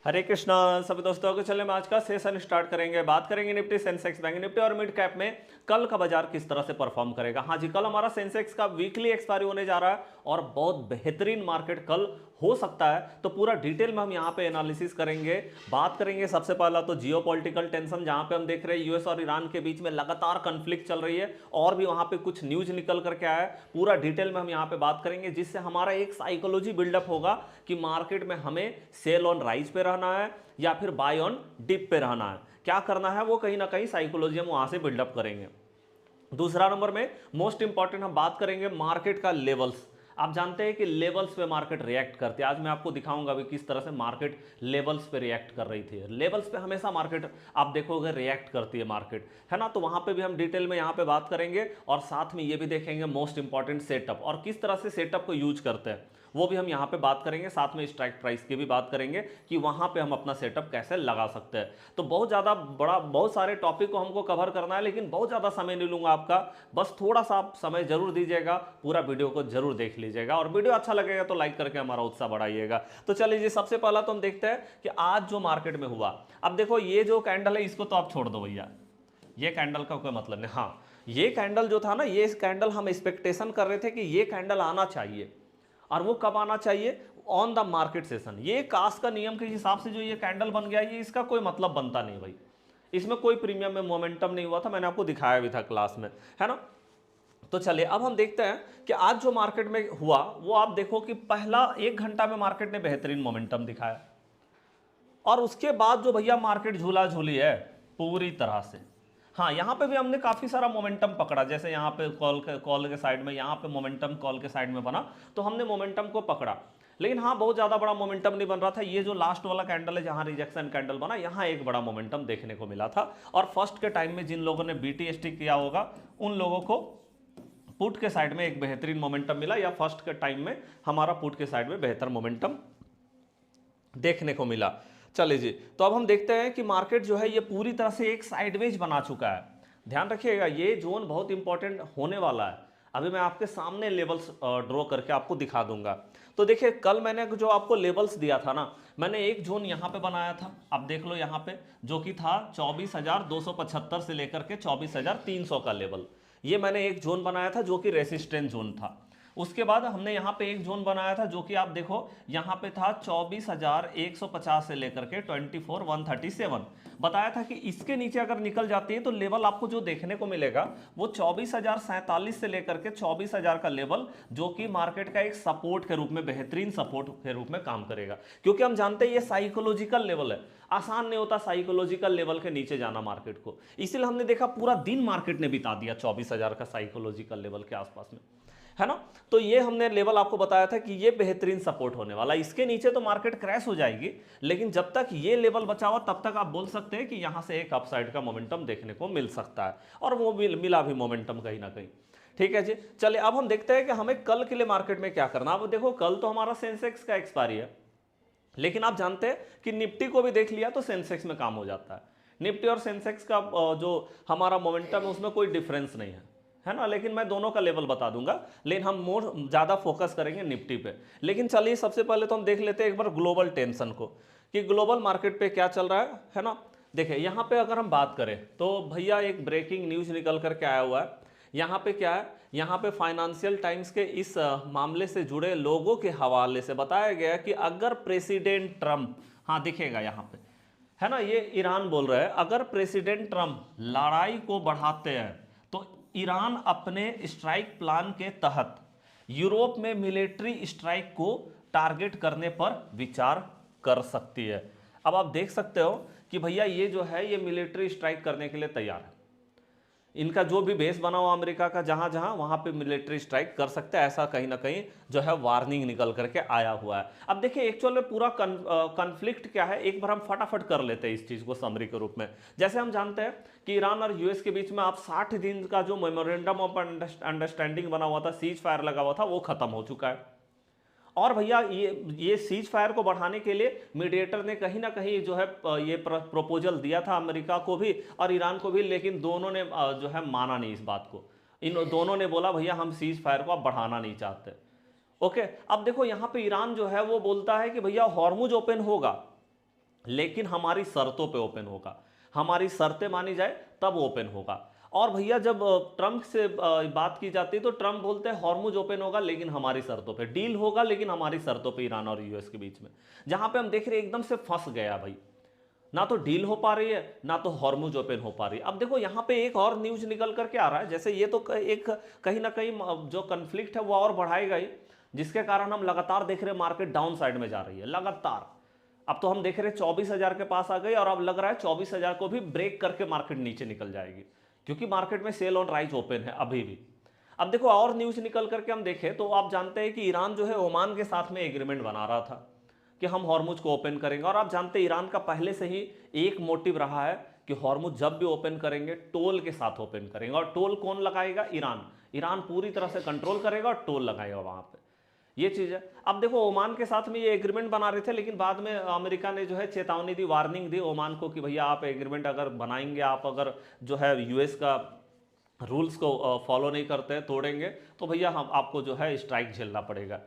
हरे कृष्णा सभी दोस्तों को। चले हम आज का सेशन स्टार्ट करेंगे। बात करेंगे निफ्टी, सेंसेक्स, बैंक निफ्टी और मिड कैप में कल का बाजार किस तरह से परफॉर्म करेगा। हाँ जी, कल हमारा सेंसेक्स का वीकली एक्सपायरी होने जा रहा है और बहुत बेहतरीन मार्केट कल हो सकता है। तो पूरा डिटेल में हम यहाँ पे एनालिसिस करेंगे। बात करेंगे सबसे पहला तो जियोपॉलिटिकल टेंशन, जहां पे हम देख रहे हैं यूएस और ईरान के बीच में लगातार कन्फ्लिक्ट चल रही है और भी वहां पे कुछ न्यूज निकल करके आया है। पूरा डिटेल में हम यहाँ पे बात करेंगे, जिससे हमारा एक साइकोलॉजी बिल्डअप होगा कि मार्केट में हमें सेल ऑन राइज पे रहना है या फिर बाय ऑन डिप पे रहना है। क्या करना है वो कहीं ना कहीं साइकोलॉजी हम वहां से बिल्डअप करेंगे। दूसरा नंबर में मोस्ट इंपॉर्टेंट हम बात करेंगे मार्केट का लेवल्स। आप जानते हैं कि लेवल्स पे मार्केट रिएक्ट करती है। आज मैं आपको दिखाऊंगा भी किस तरह से मार्केट लेवल्स पे रिएक्ट कर रही थी। लेवल्स पे हमेशा मार्केट आप देखोगे रिएक्ट करती है मार्केट, है ना। तो वहां पे भी हम डिटेल में यहाँ पे बात करेंगे और साथ में ये भी देखेंगे मोस्ट इंपॉर्टेंट सेटअप और किस तरह से सेटअप को यूज करते हैं वो भी हम यहाँ पे बात करेंगे। साथ में स्ट्राइक प्राइस की भी बात करेंगे कि वहां पे हम अपना सेटअप कैसे लगा सकते हैं। तो बहुत ज़्यादा बड़ा बहुत सारे टॉपिक को हमको कवर करना है, लेकिन बहुत ज़्यादा समय नहीं लूंगा आपका। बस थोड़ा सा आप समय जरूर दीजिएगा, पूरा वीडियो को जरूर देख लीजिएगा और वीडियो अच्छा लगेगा तो लाइक करके हमारा उत्साह बढ़ाइएगा। तो चलिए जी, सबसे पहला तो हम देखते हैं कि आज जो मार्केट में हुआ। अब देखो ये जो कैंडल है इसको तो आप छोड़ दो भैया, ये कैंडल का कोई मतलब नहीं। हाँ, ये कैंडल जो था ना, ये कैंडल हम एक्सपेक्टेशन कर रहे थे कि ये कैंडल आना चाहिए। और वो कब आना चाहिए? On the market session. ये कास्ट का नियम के हिसाब से जो ये कैंडल बन गया, ये इसका कोई मतलब बनता नहीं भाई। इसमें कोई प्रीमियम में मोमेंटम नहीं हुआ था, मैंने आपको दिखाया भी था क्लास में, है ना। तो चलिए अब हम देखते हैं कि आज जो मार्केट में हुआ वो आप देखो कि पहला 1 घंटा में मार्केट ने बेहतरीन मोमेंटम दिखाया और उसके बाद जो भैया मार्केट झूला झूली है पूरी तरह से। हाँ, यहाँ पे भी हमने काफ़ी सारा मोमेंटम पकड़ा, जैसे यहाँ पे कॉल के साइड में, यहाँ पे मोमेंटम कॉल के साइड में बना तो हमने मोमेंटम को पकड़ा। लेकिन हाँ, बहुत ज़्यादा बड़ा मोमेंटम नहीं बन रहा था। ये जो लास्ट वाला कैंडल है जहाँ रिजेक्शन कैंडल बना, यहाँ एक बड़ा मोमेंटम देखने को मिला था। और फर्स्ट के टाइम में जिन लोगों ने BTST किया होगा उन लोगों को पुट के साइड में एक बेहतरीन मोमेंटम मिला, या फर्स्ट के टाइम में हमारा पुट के साइड में बेहतर मोमेंटम देखने को मिला। चलिए जी, तो अब हम देखते हैं कि मार्केट जो है ये पूरी तरह से एक साइडवेज बना चुका है। ध्यान रखिएगा, ये जोन बहुत इंपॉर्टेंट होने वाला है। अभी मैं आपके सामने लेवल्स ड्रॉ करके आपको दिखा दूंगा। तो देखिए, कल मैंने जो आपको लेवल्स दिया था ना, मैंने एक जोन यहाँ पे बनाया था, आप देख लो यहाँ पे, जो कि था 24,275 से लेकर के 24,300 का लेवल। ये मैंने एक जोन बनाया था जो कि रेसिस्टेंस जोन था। उसके बाद हमने यहाँ पे एक जोन बनाया था जो कि आप देखो यहाँ पे था 24,150 से लेकर के 24,137। बताया था कि इसके नीचे अगर निकल जाती है तो लेवल आपको जो देखने को मिलेगा वो 24,047 से लेकर के 24,000 का लेवल, जो कि मार्केट का एक सपोर्ट के रूप में, बेहतरीन सपोर्ट के रूप में काम करेगा। क्योंकि हम जानते हैं ये साइकोलॉजिकल लेवल है, आसान नहीं होता साइकोलॉजिकल लेवल के नीचे जाना मार्केट को। इसीलिए हमने देखा पूरा दिन मार्केट ने बिता दिया 24,000 का साइकोलॉजिकल लेवल के आसपास में, है ना। तो ये हमने लेवल आपको बताया था कि ये बेहतरीन सपोर्ट होने वाला। इसके नीचे तो मार्केट क्रैश हो जाएगी, लेकिन जब तक ये लेवल बचा हुआ तब तक आप बोल सकते हैं कि यहां से एक अपसाइड का मोमेंटम देखने को मिल सकता है, और वो मिला भी मोमेंटम कहीं ना कहीं। ठीक है जी, चलिए अब हम देखते हैं कि हमें कल के लिए मार्केट में क्या करना। अब देखो, कल तो हमारा सेंसेक्स का एक्सपायरी है, लेकिन आप जानते हैं कि निफ्टी को भी देख लिया तो सेंसेक्स में काम हो जाता है। निफ्टी और सेंसेक्स का जो हमारा मोमेंटम है उसमें कोई डिफरेंस नहीं है ना। लेकिन मैं दोनों का लेवल बता दूंगा, लेकिन हम मोर ज़्यादा फोकस करेंगे निफ्टी पे। लेकिन चलिए सबसे पहले तो हम देख लेते हैं एक बार ग्लोबल टेंशन को, कि ग्लोबल मार्केट पे क्या चल रहा है ना। देखिए यहाँ पे अगर हम बात करें तो भैया एक ब्रेकिंग न्यूज निकल करके आया हुआ है। यहाँ पे क्या है, यहाँ पे फाइनेंशियल टाइम्स के इस मामले से जुड़े लोगों के हवाले से बताया गया कि अगर प्रेसिडेंट ट्रंप, हाँ दिखेगा यहाँ पे, है ना, ये ईरान बोल रहा है, अगर प्रेसिडेंट ट्रंप लड़ाई को बढ़ाते हैं तो ईरान अपने स्ट्राइक प्लान के तहत यूरोप में मिलिट्री स्ट्राइक को टारगेट करने पर विचार कर सकती है। अब आप देख सकते हो कि भैया ये जो है ये मिलिट्री स्ट्राइक करने के लिए तैयार है। इनका जो भी बेस बना हुआ अमेरिका का, जहां जहां वहां पे मिलिट्री स्ट्राइक कर सकते हैं, ऐसा कहीं ना कहीं जो है वार्निंग निकल करके आया हुआ है। अब देखिए एक्चुअल में पूरा कन्फ्लिक्ट क्या है, एक बार हम फटाफट कर लेते हैं इस चीज को समरी के रूप में। जैसे हम जानते हैं कि ईरान और यूएस के बीच में आप 60 दिन का जो मेमोरेंडम ऑफ अंडरस्टैंडिंग बना हुआ था, सीज फायर लगा हुआ था, वो खत्म हो चुका है। और भैया ये सीज फायर को बढ़ाने के लिए मीडिएटर ने कहीं ना कहीं जो है ये प्रपोजल दिया था अमेरिका को भी और ईरान को भी, लेकिन दोनों ने जो है माना नहीं इस बात को। इन दोनों ने बोला भैया हम सीज फायर को अब बढ़ाना नहीं चाहते। ओके, अब देखो यहाँ पे ईरान जो है वो बोलता है कि भैया हॉर्मुज ओपन होगा, लेकिन हमारी शर्तों पे ओपन होगा, हमारी शर्तें मानी जाए तब ओपन होगा। और भैया जब ट्रम्प से बात की जाती है तो ट्रम्प बोलते हैं हॉर्मुज ओपन होगा लेकिन हमारी शर्तों पे, डील होगा लेकिन हमारी शर्तों पे ईरान और यूएस के बीच में। जहां पे हम देख रहे हैं एकदम से फंस गया भाई, ना तो डील हो पा रही है ना तो हॉर्मुज ओपन हो पा रही है। अब देखो यहाँ पे एक और न्यूज निकल करके आ रहा है, जैसे ये तो एक कहीं ना कहीं जो कन्फ्लिक्ट है वो और बढ़ाएगा ही, जिसके कारण हम लगातार देख रहे हैं मार्केट डाउन साइड में जा रही है लगातार। अब तो हम देख रहे हैं 24,000 के पास आ गई और अब लग रहा है 24,000 को भी ब्रेक करके मार्केट नीचे निकल जाएगी, क्योंकि मार्केट में सेल ऑन राइज ओपन है अभी भी। अब देखो और न्यूज निकल करके हम देखें तो आप जानते हैं कि ईरान जो है ओमान के साथ में एग्रीमेंट बना रहा था कि हम हॉर्मुज को ओपन करेंगे। और आप जानते हैं ईरान का पहले से ही एक मोटिव रहा है कि हॉर्मुज जब भी ओपन करेंगे टोल के साथ ओपन करेंगे। और टोल कौन लगाएगा? ईरान। ईरान पूरी तरह से कंट्रोल करेगा और टोल लगाएगा वहां पे, ये चीज है। अब देखो ओमान के साथ में ये एग्रीमेंट बना रहे थे, लेकिन बाद में अमेरिका ने जो है चेतावनी दी, वार्निंग दी ओमान को कि भैया आप एग्रीमेंट अगर बनाएंगे, आप अगर जो है यूएस का रूल्स को फॉलो नहीं करते हैं, तोड़ेंगे, तो भैया हम आपको जो है स्ट्राइक झेलना पड़ेगा।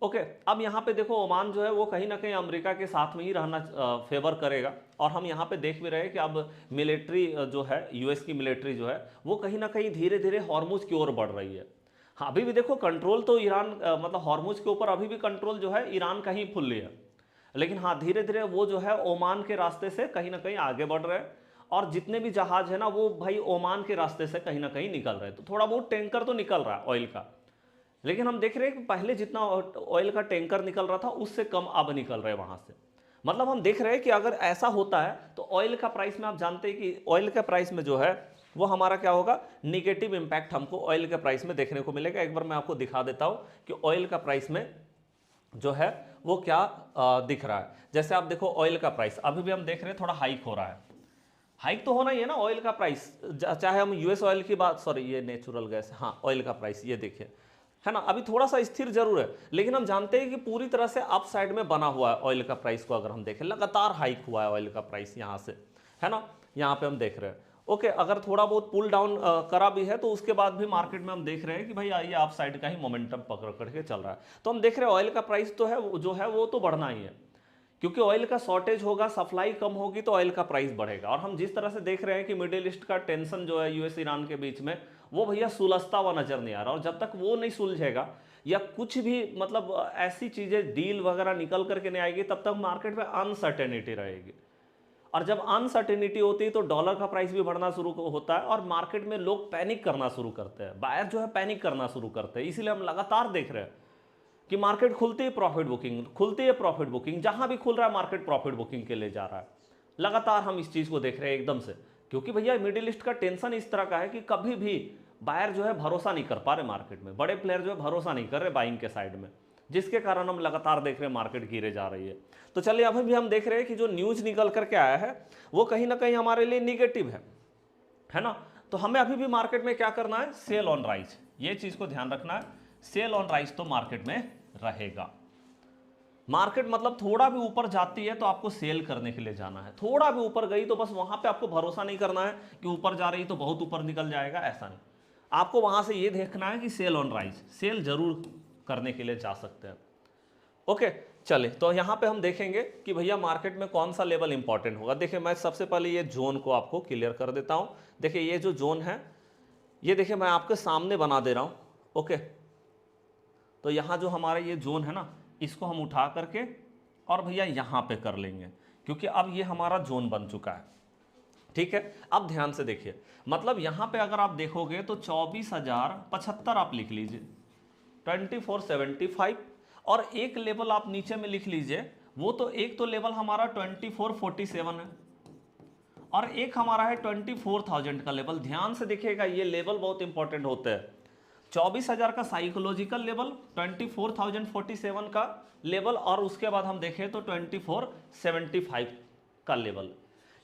ओके, अब यहाँ पे देखो ओमान जो है वो कहीं ना कहीं अमेरिका के साथ में ही रहना फेवर करेगा। और हम यहाँ पे देख भी रहे हैं कि अब मिलिट्री जो है, यूएस की मिलिट्री जो है वो कहीं ना कहीं धीरे धीरे हॉर्मुज की ओर बढ़ रही है। हाँ, अभी भी देखो कंट्रोल तो ईरान मतलब हॉर्मुज के ऊपर अभी भी कंट्रोल जो है ईरान का ही फुल है, लेकिन हाँ धीरे धीरे वो जो है ओमान के रास्ते से कहीं ना कहीं आगे बढ़ रहे हैं। और जितने भी जहाज है ना वो भाई ओमान के रास्ते से कहीं ना कहीं निकल रहे हैं। तो थोड़ा बहुत टैंकर तो निकल रहा है ऑयल का, लेकिन हम देख रहे हैं कि पहले जितना ऑयल का टैंकर निकल रहा था उससे कम अब निकल रहे हैं वहां से। मतलब हम देख रहे हैं कि अगर ऐसा होता है तो ऑयल का प्राइस में, आप जानते हैं कि ऑयल के प्राइस में जो है वो हमारा क्या होगा, निगेटिव इंपैक्ट हमको ऑयल के प्राइस में देखने को मिलेगा। एक बार मैं आपको दिखा देता हूं कि ऑयल का प्राइस में जो है वो क्या दिख रहा है। जैसे आप देखो ऑयल का प्राइस अभी भी हम देख रहे हैं थोड़ा हाइक हो रहा है। हाइक तो होना ही है ना ऑयल का प्राइस, चाहे हम यूएस ऑयल की बात, सॉरी ये नेचुरल गैस, हाँ ऑयल का प्राइस ये देखिए है ना, अभी थोड़ा सा स्थिर जरूर है, लेकिन हम जानते हैं कि पूरी तरह से अप साइड में बना हुआ है ऑयल का प्राइस को। अगर हम देखें लगातार हाइक हुआ है ऑयल का प्राइस यहाँ से, है ना, यहाँ पे हम देख रहे हैं। ओके, अगर थोड़ा बहुत पुल डाउन करा भी है तो उसके बाद भी मार्केट में हम देख रहे हैं कि भाई ये अप साइड का ही मोमेंटम पकड़ करके चल रहा है। तो हम देख रहे हैं ऑयल का प्राइस तो है जो है वो तो बढ़ना ही है, क्योंकि ऑयल का शॉर्टेज होगा, सप्लाई कम होगी तो ऑयल का प्राइस बढ़ेगा। और हम जिस तरह से देख रहे हैं कि मिडिल ईस्ट का टेंशन जो है यूएस ईरान के बीच में, वो भैया सुलझता हुआ नजर नहीं आ रहा। और जब तक वो नहीं सुलझेगा या कुछ भी मतलब ऐसी चीजें डील वगैरह निकल करके नहीं आएगी, तब तक मार्केट में अनसर्टेनिटी रहेगी। और जब अनसर्टेनिटी होती है तो डॉलर का प्राइस भी बढ़ना शुरू होता है और मार्केट में लोग पैनिक करना शुरू करते हैं, बायर जो है पैनिक करना शुरू करते हैं। इसीलिए हम लगातार देख रहे हैं कि मार्केट खुलती है प्रॉफिट बुकिंग, खुलती है प्रॉफिट बुकिंग, जहां भी खुल रहा है मार्केट प्रॉफिट बुकिंग के लिए जा रहा है। लगातार हम इस चीज को देख रहे हैं एकदम से, क्योंकि भैया मिडिल ईस्ट का टेंशन इस तरह का है कि कभी भी बायर जो है भरोसा नहीं कर पा रहे मार्केट में, बड़े प्लेयर जो है भरोसा नहीं कर रहे बाइंग के साइड में, जिसके कारण हम लगातार देख रहे हैं मार्केट गिरे जा रही है। तो चलिए अभी भी हम देख रहे हैं कि जो न्यूज निकल करके आया है वो कहीं ना कहीं हमारे लिए निगेटिव है ना। तो हमें अभी भी मार्केट में क्या करना है, सेल ऑन राइज, ये चीज को ध्यान रखना है। सेल ऑन राइज तो मार्केट में रहेगा। मार्केट मतलब थोड़ा भी ऊपर जाती है तो आपको सेल करने के लिए जाना है, थोड़ा भी ऊपर गई तो बस वहां पे आपको भरोसा नहीं करना है कि ऊपर जा रही तो बहुत ऊपर निकल जाएगा, ऐसा नहीं। आपको वहां से ये देखना है कि सेल ऑन राइज, सेल जरूर करने के लिए जा सकते हैं। ओके, चले तो यहां पे हम देखेंगे कि भैया मार्केट में कौन सा लेवल इंपॉर्टेंट होगा। देखिए मैं सबसे पहले ये जोन को आपको क्लियर कर देता हूं। देखिए ये जो जोन है ये देखिए मैं आपके सामने बना दे रहा हूं। ओके, तो यहां जो हमारा ये जोन है ना, इसको हम उठा करके और भैया यहां पे कर लेंगे, क्योंकि अब ये हमारा जोन बन चुका है। ठीक है, अब ध्यान से देखिए, मतलब यहां पे अगर आप देखोगे तो 24,075 आप लिख लीजिए, 2475, और एक लेवल आप नीचे में लिख लीजिए, वो तो एक तो लेवल हमारा 2447 है और एक हमारा है 24,000 का लेवल। ध्यान से देखिएगा, ये लेवल बहुत इंपॉर्टेंट होते हैं। 24,000 का साइकोलॉजिकल लेवल, 24,047 का लेवल, और उसके बाद हम देखें तो 2475 का लेवल।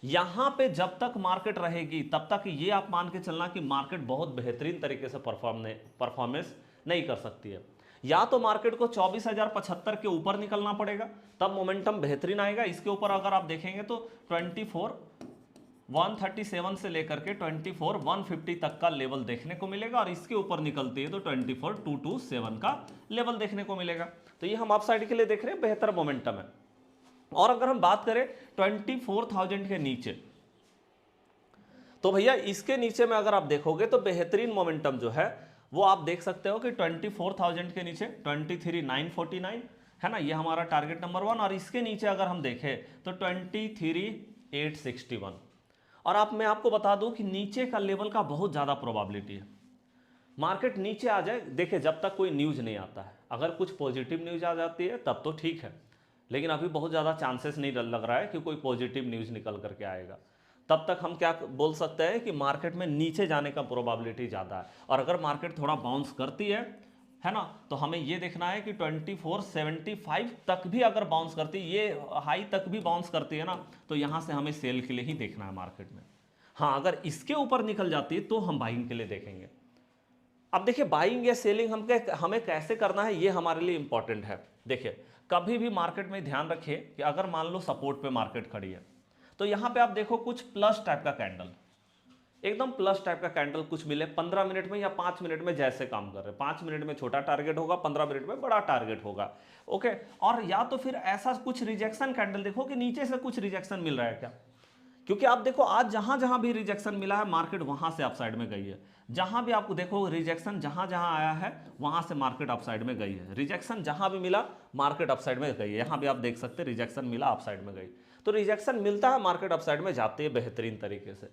यहां पे जब तक मार्केट रहेगी तब तक ये आप मान के चलना कि मार्केट बहुत बेहतरीन तरीके से परफॉर्मेंस नहीं कर सकती है। या तो मार्केट को 24,075 के ऊपर निकलना पड़ेगा, तब मोमेंटम बेहतरीन आएगा। इसके ऊपर अगर आप देखेंगे तो 24,137 से लेकर के 24,150 तक का लेवल देखने को मिलेगा, और इसके ऊपर निकलती है तो 24,227 का लेवल देखने को मिलेगा। तो ये हम अप साइड के लिए देख रहे हैं, बेहतर मोमेंटम है। और अगर हम बात करें 24,000 के नीचे, तो भैया इसके नीचे में अगर आप देखोगे तो बेहतरीन मोमेंटम जो है वो आप देख सकते हो कि 24,000 के नीचे 23,949 है ना, ये हमारा टारगेट नंबर 1। और इसके नीचे अगर हम देखें तो 23,861। और मैं आपको बता दूं कि नीचे का लेवल का बहुत ज़्यादा प्रोबेबिलिटी है मार्केट नीचे आ जाए। देखिए जब तक कोई न्यूज़ नहीं आता है, अगर कुछ पॉजिटिव न्यूज़ आ जाती है तब तो ठीक है, लेकिन अभी बहुत ज़्यादा चांसेस नहीं लग रहा है कि कोई पॉजिटिव न्यूज़ निकल करके आएगा। तब तक हम क्या बोल सकते हैं कि मार्केट में नीचे जाने का प्रोबेबिलिटी ज़्यादा है। और अगर मार्केट थोड़ा बाउंस करती है ना, तो हमें ये देखना है कि 2475 तक भी अगर बाउंस करती, ये हाई तक भी बाउंस करती है ना, तो यहाँ से हमें सेल के लिए ही देखना है मार्केट में। हाँ, अगर इसके ऊपर निकल जाती है तो हम बाइंग के लिए देखेंगे। अब देखिए बाइंग या सेलिंग हमें कैसे करना है, ये हमारे लिए इंपॉर्टेंट है। देखिए कभी भी मार्केट में ध्यान रखिए कि अगर मान लो सपोर्ट पे मार्केट खड़ी है, तो यहाँ पे आप देखो कुछ प्लस टाइप का कैंडल, एकदम प्लस टाइप का कैंडल कुछ मिले 15 मिनट में या 5 मिनट में, जैसे काम कर रहे हैं। 5 मिनट में छोटा टारगेट होगा, 15 मिनट में बड़ा टारगेट होगा। ओके, और या तो फिर ऐसा कुछ रिजेक्शन कैंडल देखो कि नीचे से कुछ रिजेक्शन मिल रहा है क्या, क्योंकि आप देखो आज जहां जहां भी रिजेक्शन मिला है मार्केट वहां से अपसाइड में गई है। जहां भी आपको देखो रिजेक्शन जहां जहां आया है वहां से मार्केट अपसाइड में गई है। रिजेक्शन जहां भी मिला मार्केट अपसाइड में गई है। यहां भी आप देख सकते हैं रिजेक्शन मिला अपसाइड में गई। तो रिजेक्शन मिलता है मार्केट अपसाइड में जाती है बेहतरीन तरीके से।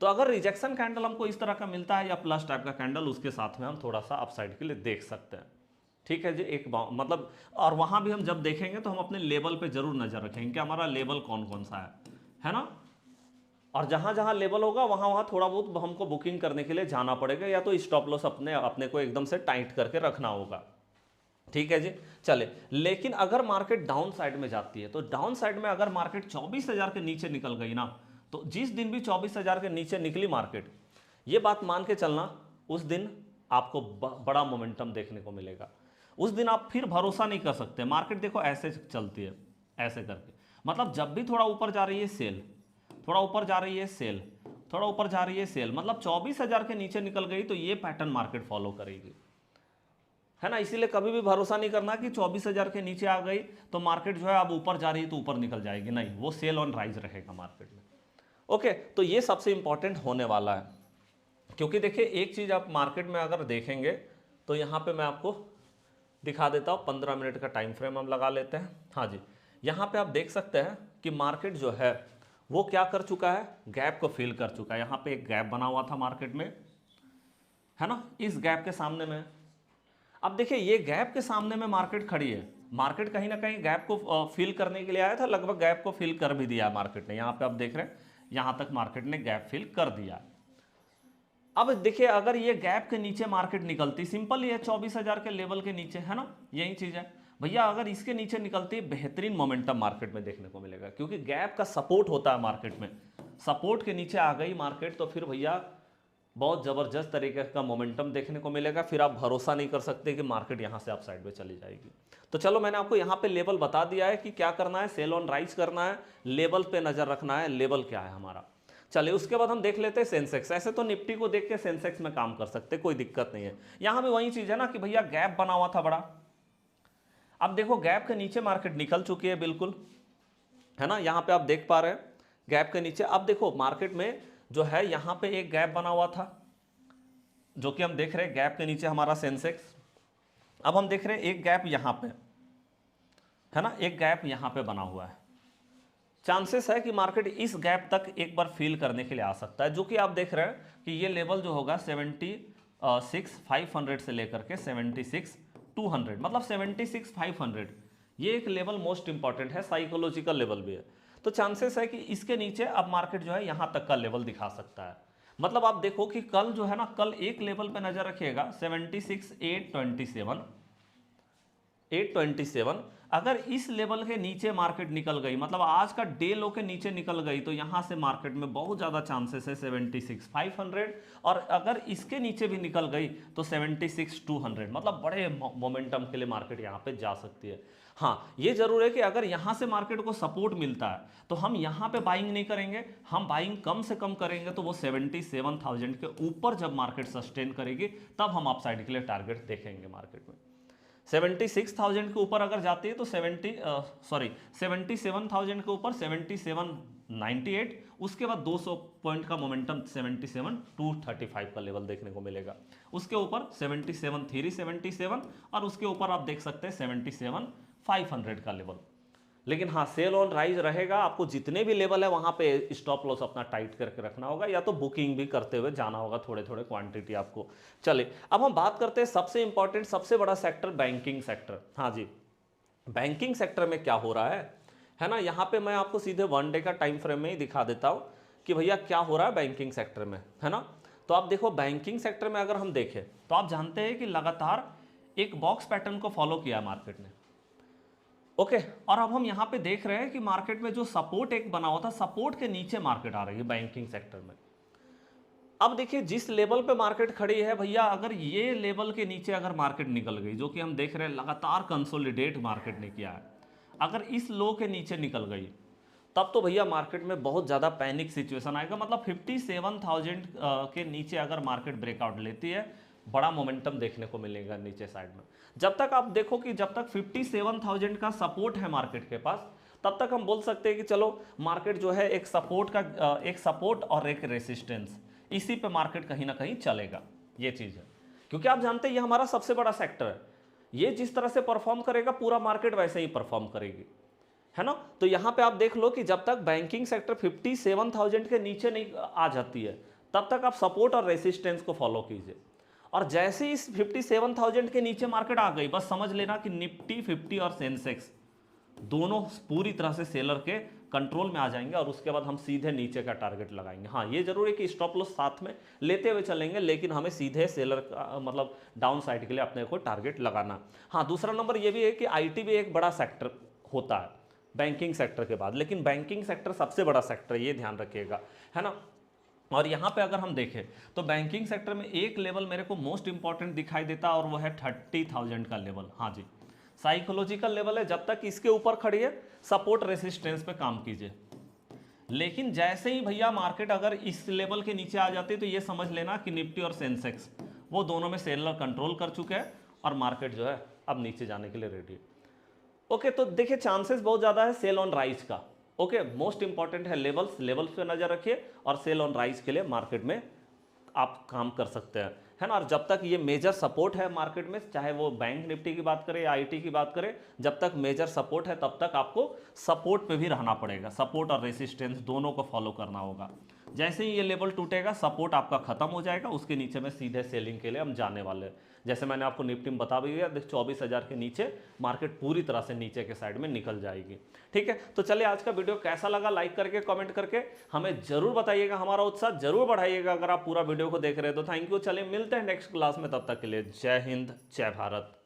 तो अगर रिजेक्शन कैंडल हमको इस तरह का मिलता है या प्लस टाइप का कैंडल, उसके साथ में हम थोड़ा सा अपसाइड के लिए देख सकते हैं। ठीक है जी, एक मतलब, और वहां भी हम जब देखेंगे तो हम अपने लेवल पे जरूर नजर रखेंगे कि हमारा लेवल कौन कौन सा है ना। और जहां जहां लेवल होगा वहां वहां थोड़ा बहुत हमको बुकिंग करने के लिए जाना पड़ेगा, या तो स्टॉप लॉस अपने को एकदम से टाइट करके रखना होगा। ठीक है जी, चले। लेकिन अगर मार्केट डाउन साइड में जाती है, तो डाउन साइड में अगर मार्केट 24,000 के नीचे निकल गई ना, तो जिस दिन भी 24,000 के नीचे निकली मार्केट, ये बात मान के चलना उस दिन आपको बड़ा मोमेंटम देखने को मिलेगा। उस दिन आप फिर भरोसा नहीं कर सकते। मार्केट देखो ऐसे चलती है, ऐसे करके, मतलब जब भी थोड़ा ऊपर जा रही है सेल, थोड़ा ऊपर जा रही है सेल, थोड़ा ऊपर जा रही है सेल, मतलब 24,000 के नीचे निकल गई तो ये पैटर्न मार्केट फॉलो करेगी, है ना। इसीलिए कभी भी भरोसा नहीं करना कि 24,000 के नीचे आ गई तो मार्केट जो है अब ऊपर जा रही है तो ऊपर निकल जाएगी, नहीं, वो सेल ऑन राइज रहेगा मार्केट में। ओके, तो ये सबसे इंपॉर्टेंट होने वाला है। क्योंकि देखिए एक चीज आप मार्केट में अगर देखेंगे तो यहाँ पे मैं आपको दिखा देता हूँ, 15 मिनट का टाइम फ्रेम हम लगा लेते हैं। हाँ जी, यहाँ पे आप देख सकते हैं कि मार्केट जो है वो क्या कर चुका है, गैप को फिल कर चुका है। यहाँ पे एक गैप बना हुआ था मार्केट में, है ना, इस गैप के सामने में। अब देखिए ये गैप के सामने में मार्केट खड़ी है। मार्केट कहीं ना कहीं गैप को फिल करने के लिए आया था, लगभग गैप को फिल कर भी दिया मार्केट ने। यहाँ पे आप देख रहे हैं यहाँ तक मार्केट ने गैप फिल कर दिया। अब देखिए अगर ये गैप के नीचे मार्केट निकलती, सिंपल ये 24,000 के लेवल के नीचे, है ना, यही चीज है भैया। अगर इसके नीचे निकलती है बेहतरीन मोमेंटम मार्केट में देखने को मिलेगा, क्योंकि गैप का सपोर्ट होता है मार्केट में। सपोर्ट के नीचे आ गई मार्केट तो फिर भैया बहुत जबरदस्त तरीके का मोमेंटम देखने को मिलेगा। फिर आप भरोसा नहीं कर सकते कि मार्केट यहाँ से अपसाइड में चली जाएगी। तो चलो मैंने आपको यहाँ पे लेवल बता दिया है कि क्या करना है, सेल ऑन राइज करना है, लेवल पे नजर रखना है, लेवल क्या है हमारा। चलिए उसके बाद हम देख लेते हैं सेंसेक्स। ऐसे तो निफ्टी को देख के सेंसेक्स में काम कर सकते, कोई दिक्कत नहीं है। यहाँ भी वही चीज है ना कि भैया गैप बना हुआ था बड़ा। अब देखो गैप के नीचे मार्केट निकल चुकी है बिल्कुल, है ना, यहाँ पे आप देख पा रहे हैं गैप के नीचे। अब देखो मार्केट में जो है यहाँ पे एक गैप बना हुआ था, जो कि हम देख रहे हैं गैप के नीचे हमारा सेंसेक्स। अब हम देख रहे हैं एक गैप यहाँ पे, है ना, एक गैप यहाँ पे बना हुआ है। चांसेस है कि मार्केट इस गैप तक एक बार फील करने के लिए आ सकता है, जो कि आप देख रहे हैं कि ये लेवल जो होगा 76,500 से लेकर के 76,200, मतलब 76,500, ये एक लेवल मोस्ट इंपॉर्टेंट है, साइकोलॉजिकल लेवल भी है। तो चांसेस है कि इसके नीचे अब मार्केट जो है यहाँ तक का लेवल दिखा सकता है। मतलब आप देखो कि कल जो है ना, कल एक लेवल पे नजर रखिएगा 76,827, अगर इस लेवल के नीचे मार्केट निकल गई, मतलब आज का डे लो के नीचे निकल गई, तो यहां से मार्केट में बहुत ज्यादा चांसेस है 76,500, और अगर इसके नीचे भी निकल गई तो 76,200, मतलब बड़े मोमेंटम के लिए मार्केट यहां पे जा सकती है। हाँ, ये जरूर है कि अगर यहां से मार्केट को सपोर्ट मिलता है तो हम यहां पे बाइंग नहीं करेंगे, हम बाइंग कम से कम करेंगे। तो वो 77,000 के ऊपर जब मार्केट सस्टेन करेगी तब हम अपसाइड के लिए टारगेट देखेंगे मार्केट में। 76,000 के ऊपर अगर जाती है तो 77,000 के ऊपर 7798, उसके बाद 200 पॉइंट का मोमेंटम 77,235 का लेवल देखने को मिलेगा। उसके ऊपर 77,377 और उसके ऊपर आप देख सकते हैं 77,500 का लेवल। लेकिन हाँ, सेल ऑन राइज रहेगा, आपको जितने भी लेवल है वहां पे स्टॉप लॉस अपना टाइट करके रखना होगा, या तो बुकिंग भी करते हुए जाना होगा, थोड़े थोड़े क्वांटिटी आपको। चलिए अब हम बात करते हैं सबसे इंपॉर्टेंट, सबसे बड़ा सेक्टर बैंकिंग सेक्टर। हाँ जी, बैंकिंग सेक्टर में क्या हो रहा है ना। यहाँ पे मैं आपको सीधे 1 डे का टाइम फ्रेम में ही दिखा देता हूँ कि भैया क्या हो रहा है बैंकिंग सेक्टर में, है ना। तो आप देखो बैंकिंग सेक्टर में अगर हम देखें तो आप जानते हैं कि लगातार एक बॉक्स पैटर्न को फॉलो किया मार्केट ने। ओके, और अब हम यहां पे देख रहे हैं कि मार्केट में जो सपोर्ट एक बना हुआ था, सपोर्ट के नीचे मार्केट आ रही है बैंकिंग सेक्टर में। अब देखिए जिस लेवल पे मार्केट खड़ी है भैया, अगर ये लेवल के नीचे अगर मार्केट निकल गई, जो कि हम देख रहे हैं लगातार कंसोलिडेट मार्केट ने किया है, अगर इस लो के नीचे निकल गई तब तो भैया मार्केट में बहुत ज़्यादा पैनिक सिचुएशन आएगा। मतलब 57,000 के नीचे अगर मार्केट ब्रेकआउट लेती है, बड़ा मोमेंटम देखने को मिलेगा नीचे साइड में। जब तक आप देखो कि जब तक 57,000 का सपोर्ट है मार्केट के पास, तब तक हम बोल सकते हैं कि चलो मार्केट जो है एक सपोर्ट और एक रेसिस्टेंस, इसी पे मार्केट कहीं ना कहीं चलेगा, ये चीज़ है। क्योंकि आप जानते हैं ये हमारा सबसे बड़ा सेक्टर है, ये जिस तरह से परफॉर्म करेगा पूरा मार्केट वैसे ही परफॉर्म करेगी, है ना। तो यहां पे आप देख लो कि जब तक बैंकिंग सेक्टर 57,000 के नीचे नहीं आ जाती है, तब तक आप सपोर्ट और रेसिस्टेंस को फॉलो कीजिए। और जैसे ही इस 57,000 के नीचे मार्केट आ गई, बस समझ लेना कि निफ्टी 50 और सेंसेक्स दोनों पूरी तरह से सेलर के कंट्रोल में आ जाएंगे, और उसके बाद हम सीधे नीचे का टारगेट लगाएंगे। हाँ, ये जरूर है कि स्टॉप लॉस साथ में लेते हुए चलेंगे, लेकिन हमें सीधे सेलर का मतलब डाउन साइड के लिए अपने को टारगेट लगाना। हाँ, दूसरा नंबर ये भी है कि आईटी भी एक बड़ा सेक्टर होता है बैंकिंग सेक्टर के बाद, लेकिन बैंकिंग सेक्टर सबसे बड़ा सेक्टर, ये ध्यान रखिएगा, है ना। और यहाँ पे अगर हम देखें तो बैंकिंग सेक्टर में एक लेवल मेरे को मोस्ट इंपॉर्टेंट दिखाई देता है, और वो है 30,000 का लेवल। हाँ जी, साइकोलॉजिकल लेवल है, जब तक इसके ऊपर खड़ी है सपोर्ट रेसिस्टेंस पे काम कीजिए। लेकिन जैसे ही भैया मार्केट अगर इस लेवल के नीचे आ जाती है, तो ये समझ लेना कि निफ्टी और सेंसेक्स वो दोनों में सेलर कंट्रोल कर चुके हैं, और मार्केट जो है अब नीचे जाने के लिए रेडी है। ओके, तो देखिए चांसेस बहुत ज़्यादा है सेल ऑन राइज का। ओके, मोस्ट इंपॉर्टेंट है लेवल्स पे नजर रखिए, और सेल ऑन राइज के लिए मार्केट में आप काम कर सकते हैं, है ना। और जब तक ये मेजर सपोर्ट है मार्केट में, चाहे वो बैंक निफ्टी की बात करें या आईटी की बात करें, जब तक मेजर सपोर्ट है तब तक आपको सपोर्ट पे भी रहना पड़ेगा। सपोर्ट और रेसिस्टेंस दोनों को फॉलो करना होगा। जैसे ही ये लेवल टूटेगा, सपोर्ट आपका खत्म हो जाएगा, उसके नीचे में सीधे सेलिंग के लिए हम जाने वाले हैं। जैसे मैंने आपको निफ्टी में बता भी दिया, 24,000 के नीचे मार्केट पूरी तरह से नीचे के साइड में निकल जाएगी। ठीक है, तो चलिए आज का वीडियो कैसा लगा, लाइक करके कमेंट करके हमें जरूर बताइएगा, हमारा उत्साह जरूर बढ़ाइएगा अगर आप पूरा वीडियो को देख रहे हैं तो। थैंक यू, चलिए मिलते हैं नेक्स्ट क्लास में, तब तक के लिए जय हिंद, जय भारत।